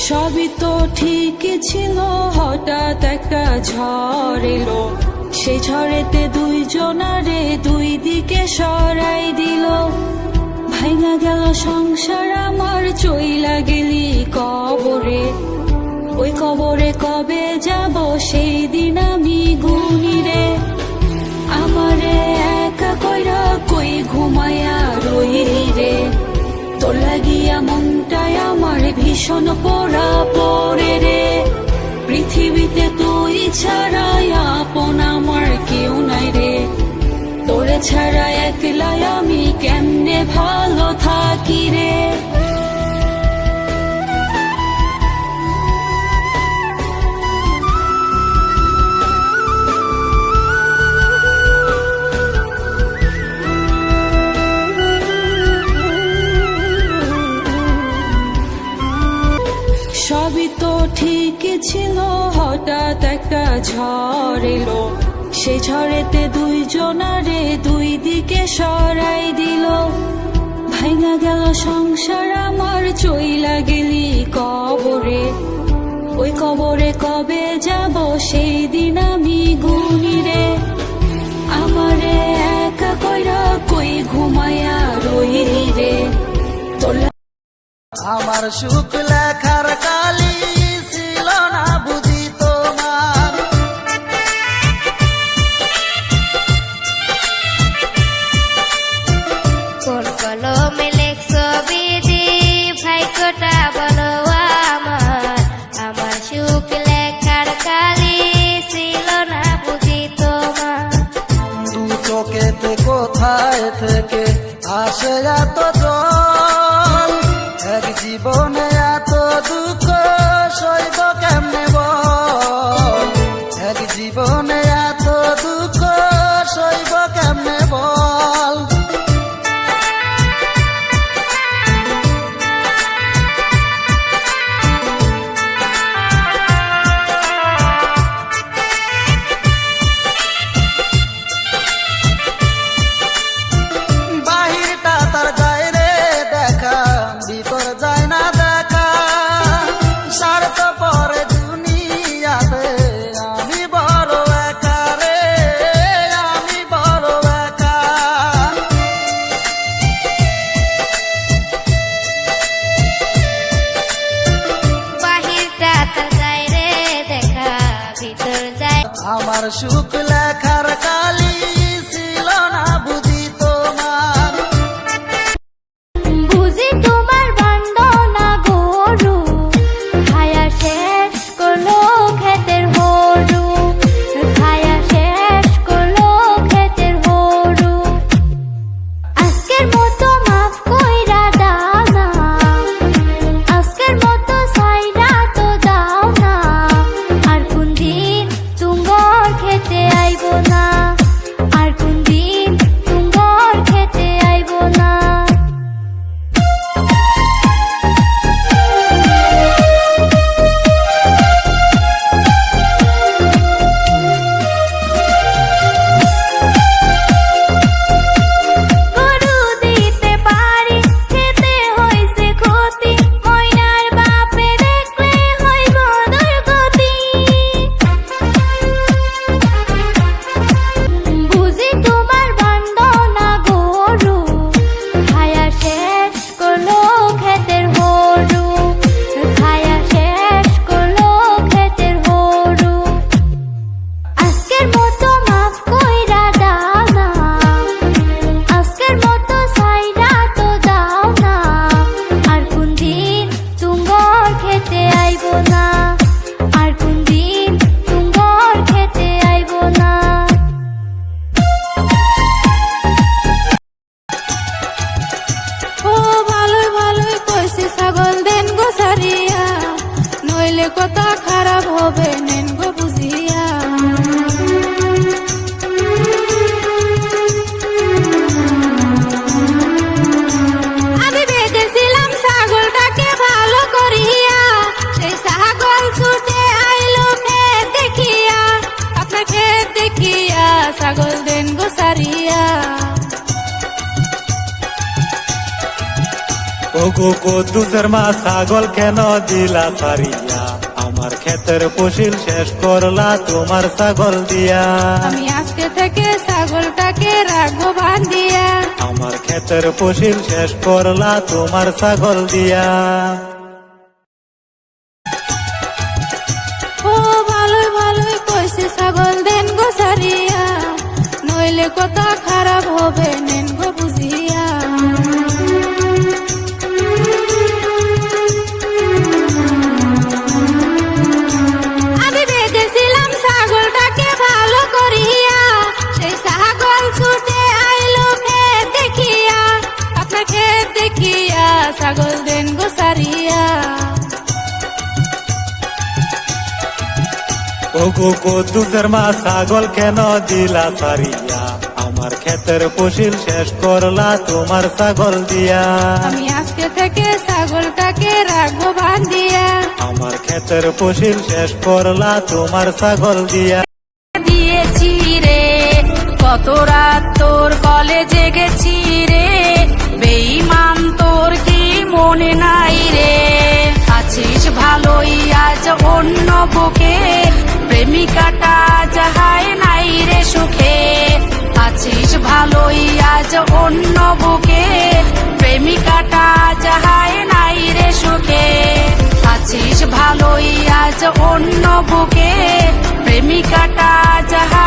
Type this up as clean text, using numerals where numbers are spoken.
সবই তো ঠিক ছিল, হঠাৎ একটা ঝড় এলো। সেই ঝড়েতে দুইজনারে দুই দিকে সরাই দিল। ভাঙা গেল সংসার আমার, চইলা গেলি কবরে। ওই কবরে কবে যাব সেই দিন আমি গুনি রে। আমারে একা কইরা কই ঘুমায়া রইলি রে। তোর লাগিয়া মনটায় আমার ভীষণ পোড়া পড়ে রে। পৃথিবীতে তুই ছাড়া আপন আমার কেউ নাই রে। তোরে ছাড়া একলাই আমি কেমনে ভালো থাকি রে। সবই তো ঠিক ছিল, হঠাৎ একটা ঝড় এলো। সেই ঝড়েতে দুইজনারে দুই দিকে সরাই দিল। ভাঙা গেল সংসার আমার, চইলা গেলি কবরে। ওই কবরে কবে যাব সেই দিন আমি গুনি রে। আমারে একা কইরা কই ঘুমায়া রইলি রে। তোর আমার সুখ লেখার কালি ছিল না বুঝি তোমার। কোন কলমে লেখছো বিধি ভাগ্যটা বলো আমার। আমার সুখ লেখার কালি ছিল না বুঝি তোমার। দু চোখেতে কোথায় থেকে আসে এত জল। এক জীবনে এত দুঃখ সইব কেমনে বল। এক জীবনে এত দুঃখ সইব কেমনে বল। বাহিরটা তার যায় রে দেখা, ভিতর যায় না দেখা। স্বার্থ পরে দুনিয়াতে আমি বড় একা রে, আমি বড় একা। বাহিরটা তার যায় রে দেখা, ভিতর যায়। আমার সুখ লেখার কালি ছিল না বুঝি তোমার। বুঝি তোমার বান্দনা গরু, খায়া শেষ করলো ক্ষেতের হরু। খায়া শেষ করলো ক্ষেতের হরু। আজকের মতো মাফ কইরা দাও না, আজকের মতো সাইরা তো দাও না। আর কোন দিন তুঙ্গর খেতে আইবো না, আর কোন দিন তুঙ্গর খেতে আইবো না। গরু দিতে পারি, খেতে হইছে ক্ষতি। ময়নার বাপে দেখলে হইব দুর্গতি। বুঝি তোমার বান্দনা গরু, খায়া শেষ করলো ক্ষেতের হরু। খায়া শেষ করলো ক্ষেতের হরু। আজকের মতো মাফ কইরা দাও না, আজকের মতো সাইরা তো দাও না। আর কোন দিন তুঙ্গর খেতে আইবো না, আর কোন দিন তুঙ্গর খেতে আইবো না। ও ভালোই ভালোই কইছি ছাগল দেন গো সারিয়া, নইলে কথা খারাপ হবে নেন গো বুঝিয়া। আমি বেঁধেছিলাম ছাগলটাকে ভালো করিয়া, সেই ছাগল ছুটে আইলো ক্ষেত দেখিয়া। আপনার ক্ষেত দেখিয়া ছাগল দেন গো সারিয়া। ওগো কদ্দুসের মা ছাগল কেন দিলা সারিয়া, আমার ক্ষেতের ফসল শেষ করলা তোমার ছাগল দিয়া। আমি আজকে থেকে ছাগলটাকে রাখবো বান্ধিয়া, আমার ক্ষেতের ফসল শেষ করলা তোমার ছাগল দিয়া। ও ভালোই ভালোই কইছে ছাগল দেন গো সারিয়া, নইলে কথা খারাপ হবে নেন গো বুঝিয়া। আমি বেঁধেছিলাম ছাগলটাকে ভালো করিয়া, সেই ছাগল ছুটে আইলো ক্ষেত দেখিয়া, আপনার ক্ষেত দেখিয়া ছাগল দেন গো সারিয়া। ওগো কদ্দুসের মা ছাগল কেন দিলা সারিয়া, আমার ক্ষেতের ফসল শেষ করলা তোমার ছাগল দিয়া। আমি আজকে থেকে ছাগলটাকে রাখবো বান্ধিয়া, আমার ক্ষেতের ফসল শেষ করলা তোমার ছাগল দিয়া। দিয়েছি রে কত রাত তোর কলে জেগেছি রে, বেঈমান তোর কি মনে নাই রে, আছিস ভালোই আজ অন্য বুকে, প্রেমিকাটা যাহাই নাই রে সুখে, আছিস ভালোই আজ অন্য বুকে, প্রেমিকাটা যাহাই নাই রে সুখে, আছিস ভালোই আজ অন্য বুকে, প্রেমিকাটা যাহা